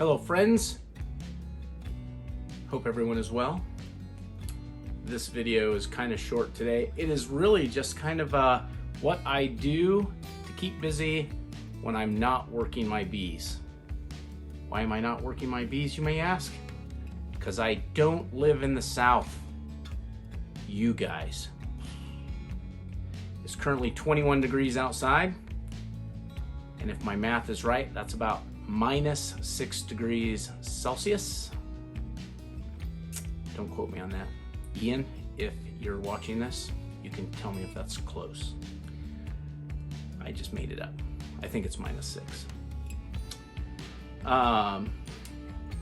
Hello friends, hope everyone is well. This video is kind of short today. It is really just kind of what I do to keep busy when I'm not working my bees. Why am I not working my bees, you may ask? Because I don't live in the South. You guys. It's currently 21 degrees outside, and if my math is right, that's about -6 degrees Celsius. Don't quote me on that. Ian, if you're watching this, you can tell me if that's close. I just made it up. I think it's -6.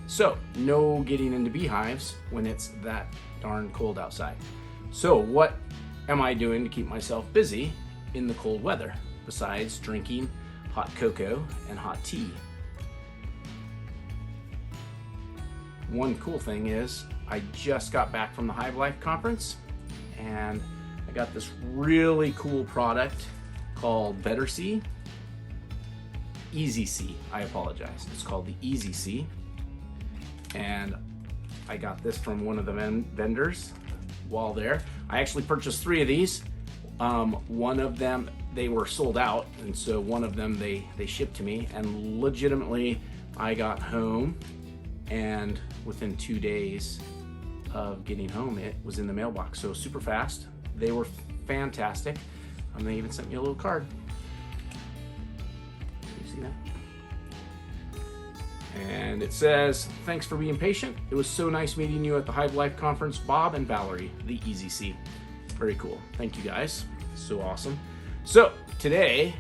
So no getting into beehives when it's that darn cold outside. So what am I doing to keep myself busy in the cold weather besides drinking hot cocoa and hot tea? One cool thing is I just got back from the Hive Life conference and I got this really cool product called Theeasysee. I apologize. It's called the Theeasysee. And I got this from one of the vendors while there. I actually purchased 3 of these. One of them, they were sold out, and so one of them they shipped to me, and legitimately I got home, and within 2 days of getting home, it was in the mailbox. So super fast. They were fantastic. They even sent me a little card. Can you see that? And it says, "Thanks for being patient. It was so nice meeting you at the Hive Life conference, Bob and Valerie, the Theeasysee." Very cool. Thank you guys. So awesome. So today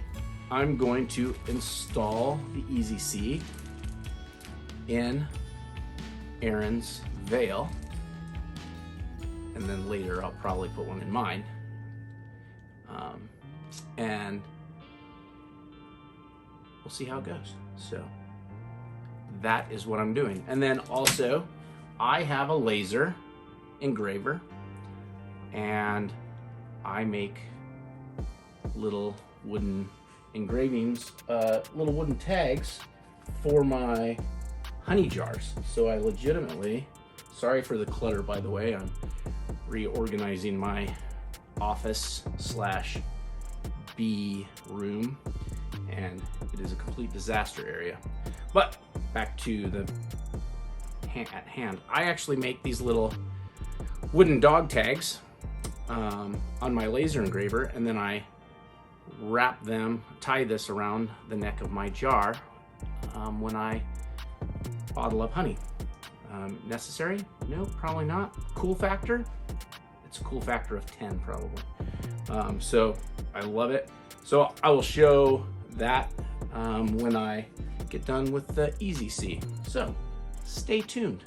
I'm going to install the Theeasysee in Aaron's veil. And then later I'll probably put one in mine. And we'll see how it goes. So that is what I'm doing. And then also I have a laser engraver, and I make little wooden engravings, little wooden tags for my honey jars. So I legitimately, sorry for the clutter by the way, I'm reorganizing my office / bee room, and it is a complete disaster area. But back to the at hand. I actually make these little wooden dog tags on my laser engraver, and then I wrap them, tie this around the neck of my jar when I bottle up honey. Necessary? No, probably not. Cool factor? It's a cool factor of 10 probably. So I love it. So I will show that when I get done with the Theeasysee. So stay tuned.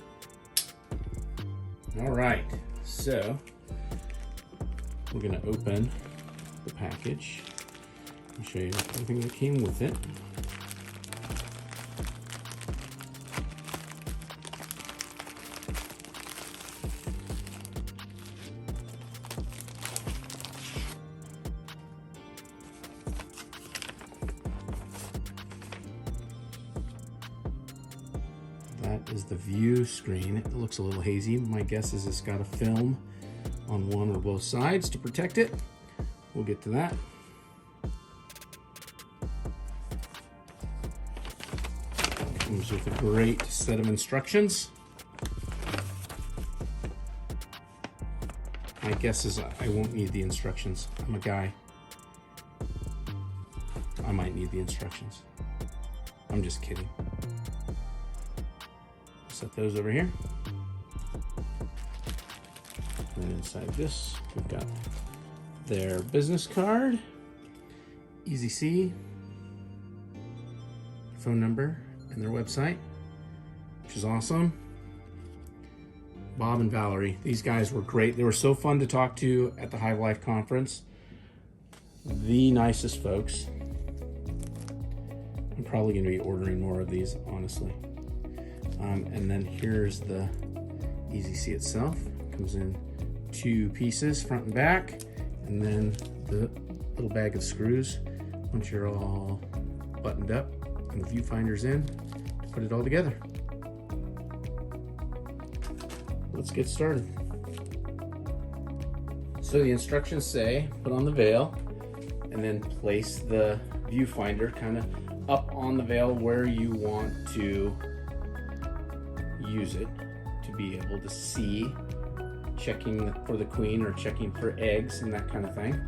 All right, so we're gonna open the package and show you everything that came with it. That is the view screen. It looks a little hazy. My guess is it's got a film on one or both sides to protect it. We'll get to that. It comes with a great set of instructions. My guess is I won't need the instructions. I'm a guy. I might need the instructions. I'm just kidding. Set those over here. And inside this, we've got their business card, Theeasysee, phone number, and their website, which is awesome. Bob and Valerie, these guys were great. They were so fun to talk to at the Hive Life conference. The nicest folks. I'm probably going to be ordering more of these, honestly. And then here's the Theeasysee itself. It comes in 2 pieces, front and back, and then the little bag of screws once you're all buttoned up and the viewfinder's in to put it all together. let's get started. So the instructions say, put on the veil and then place the viewfinder kind of up on the veil where you want to use it to be able to see, checking for the queen or checking for eggs and that kind of thing.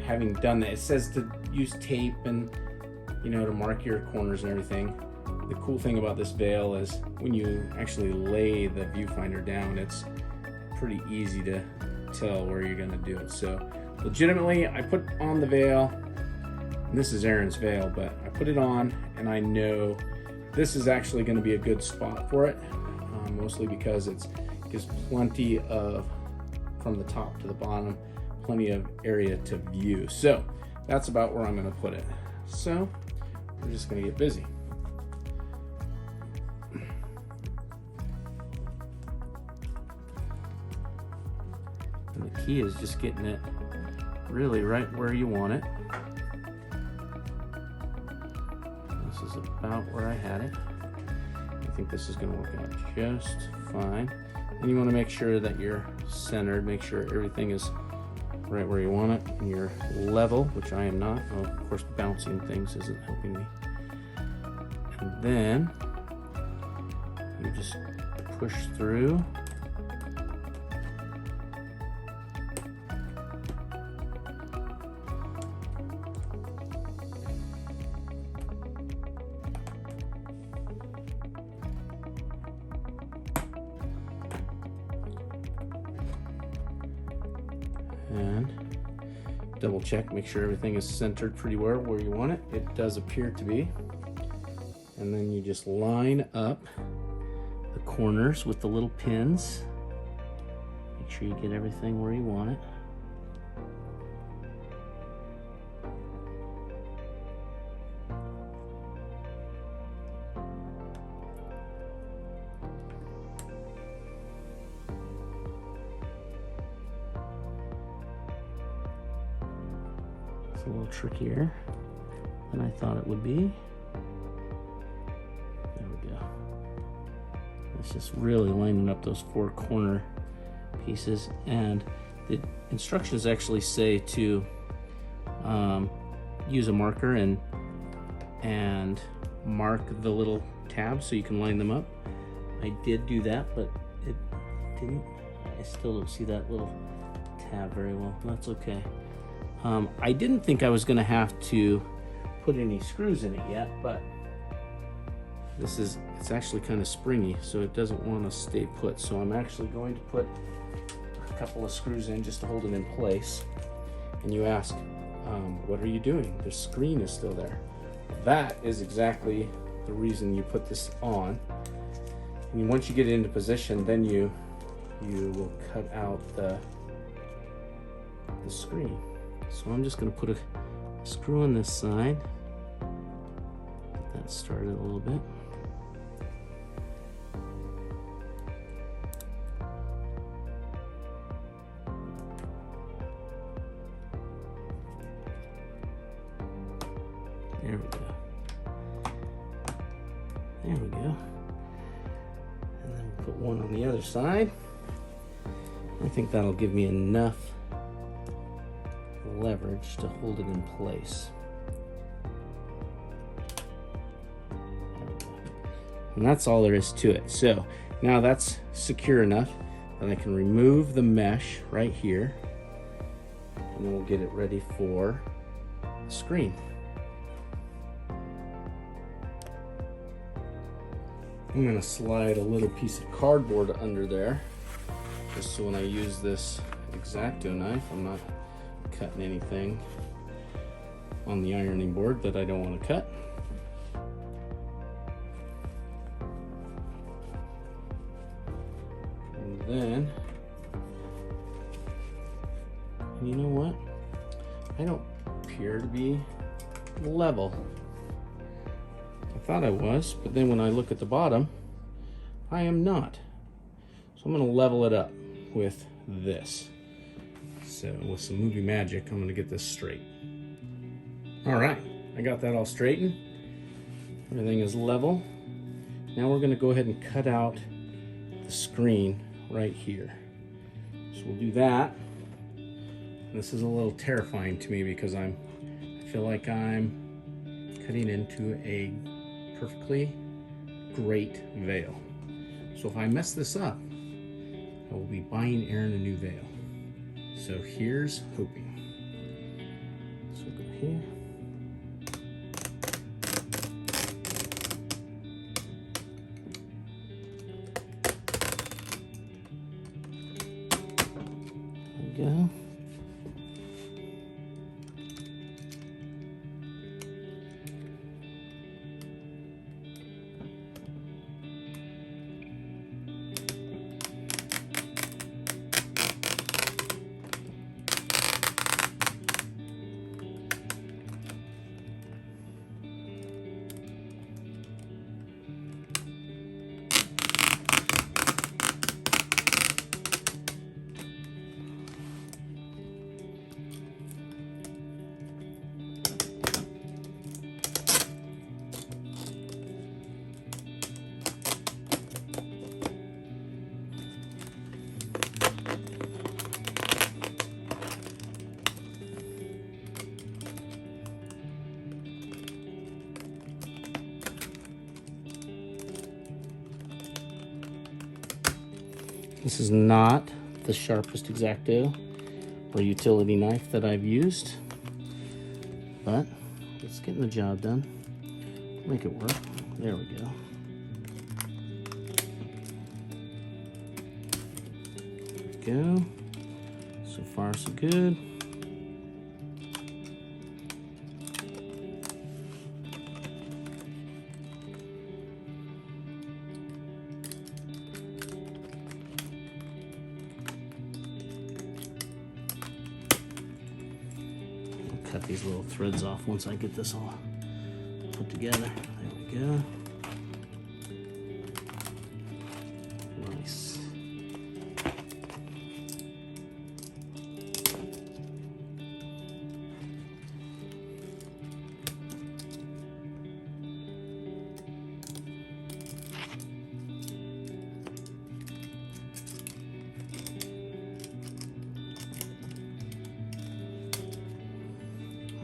Having done that, it says to use tape and, you know, to mark your corners and everything. The cool thing about this veil is when you actually lay the viewfinder down, it's pretty easy to tell where you're going to do it. So legitimately, I put on the veil. This is Aaron's veil, but I put it on and I know this is actually going to be a good spot for it, mostly because it gives plenty of, from the top to the bottom, plenty of area to view. So that's about where I'm going to put it. So we're just going to get busy. And the key is just getting it really right where you want it. This is about where I had it. I think this is going to work out just fine. And you want to make sure that you're centered, make sure everything is right where you want it, and you're level, which I am not. Well, of course, bouncing things isn't helping me. And then you just push through. And double check, make sure everything is centered pretty well where you want it. It does appear to be. And then you just line up the corners with the little pins. Make sure you get everything where you want it. It's a little trickier than I thought it would be. There we go. It's just really lining up those four corner pieces, and the instructions actually say to use a marker and mark the little tabs so you can line them up. I did do that, but it didn't. I still don't see that little tab very well. That's okay. I didn't think I was going to have to put any screws in it yet, but it's actually kind of springy, so it doesn't want to stay put. So I'm actually going to put a couple of screws in just to hold it in place. And you ask, what are you doing? The screen is still there. That is exactly the reason you put this on. And once you get it into position, then you will cut out the screen. So I'm just going to put a screw on this side. Get that started a little bit. There we go. There we go. And then we'll put one on the other side. I think that'll give me enough leverage to hold it in place. And that's all there is to it. So now that's secure enough that I can remove the mesh right here, and then we'll get it ready for the screen. I'm going to slide a little piece of cardboard under there, just so when I use this X-Acto knife, I'm not cutting anything on the ironing board that I don't want to cut. And then, you know what? I don't appear to be level. I thought I was, but then when I look at the bottom, I am not. So I'm going to level it up with this. So with some movie magic, I'm going to get this straight. All right, I got that all straightened. Everything is level. Now we're going to go ahead and cut out the screen right here. So we'll do that. This is a little terrifying to me because I feel like I'm cutting into a perfectly great veil. So if I mess this up, I will be buying Aaron a new veil. So here's hoping. So we'll go here. There we go. This is not the sharpest X-Acto or utility knife that I've used, but it's getting the job done. Make it work. There we go. There we go. So far, so good. Cut these little threads off once I get this all put together. There we go. Nice.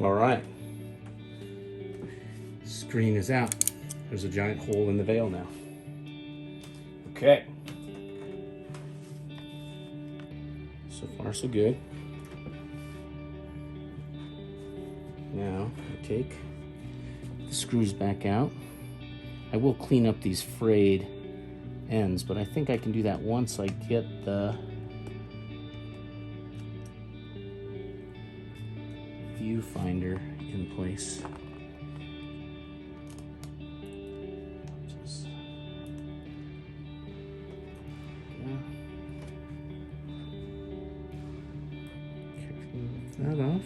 All right, screen is out. There's a giant hole in the veil now. Okay, so far so good. Now I take the screws back out. I will clean up these frayed ends, but I think I can do that once I get the viewfinder in place. Just, yeah. Carefully lift that off.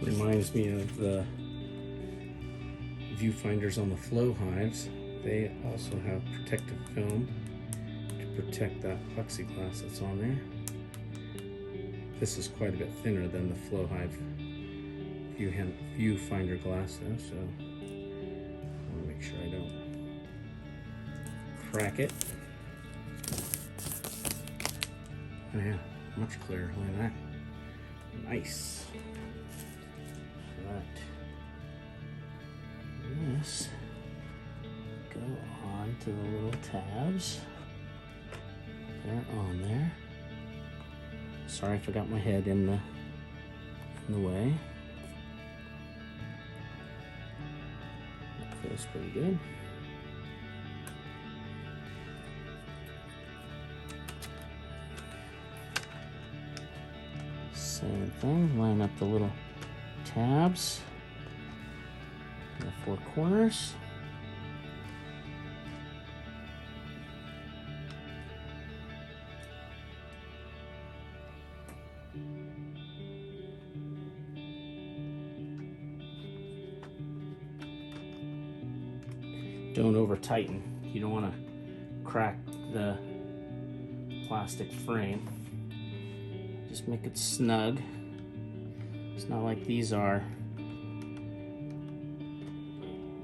Reminds me of the viewfinders on the flow hives. They also have protective film to protect that plexiglass that's on there. This is quite a bit thinner than the flow hive viewfinder glass though, so I want to make sure I don't crack it. Oh yeah, much clearer. Look at that. Nice. Right. This go on to the little tabs. They're on there. Sorry, I forgot my head in the way. That feels pretty good. Same thing. Line up the little tabs in the four corners. don't over tighten. You don't want to crack the plastic frame. Just make it snug. It's not like these are.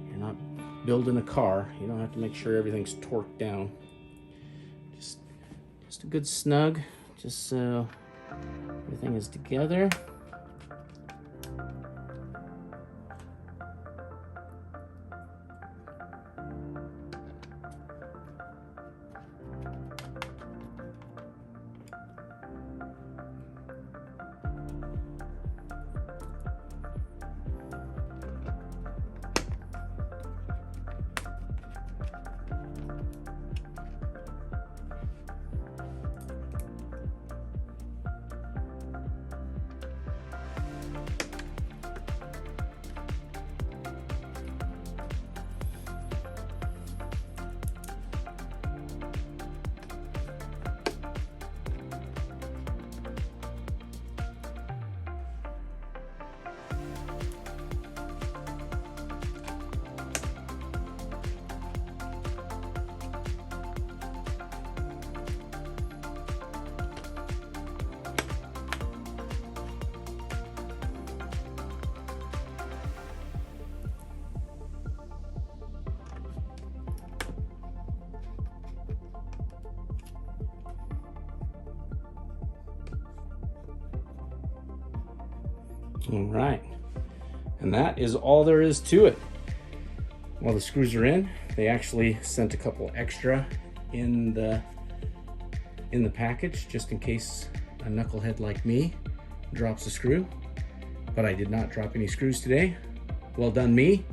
You're not building a car. You don't have to make sure everything's torqued down. Just a good snug, just so everything is together. All right, and that is all there is to it. While the screws are in, they actually sent a couple extra in the package, just in case a knucklehead like me drops a screw. But I did not drop any screws today. Well done, me.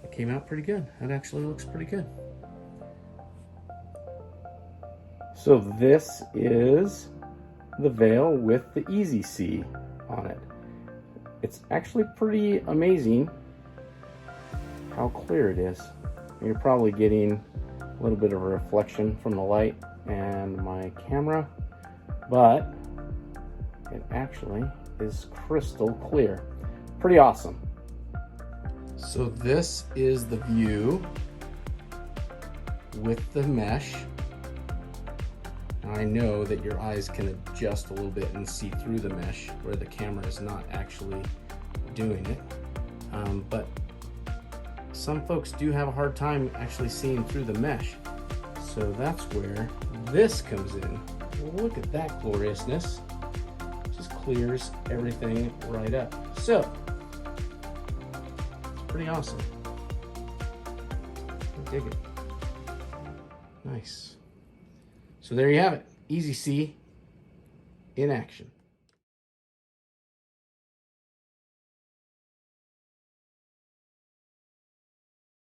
It came out pretty good. That actually looks pretty good. So this is the veil with the Theeasysee on it. It's actually pretty amazing how clear it is. You're probably getting a little bit of a reflection from the light and my camera, but it actually is crystal clear. Pretty awesome. So this is the view with the mesh. I know that your eyes can adjust a little bit and see through the mesh where the camera is not actually doing it. But some folks do have a hard time actually seeing through the mesh. So that's where this comes in. Look at that gloriousness. Just clears everything right up. So, it's pretty awesome. I dig it. Nice. So there you have it, Theeasysee in action.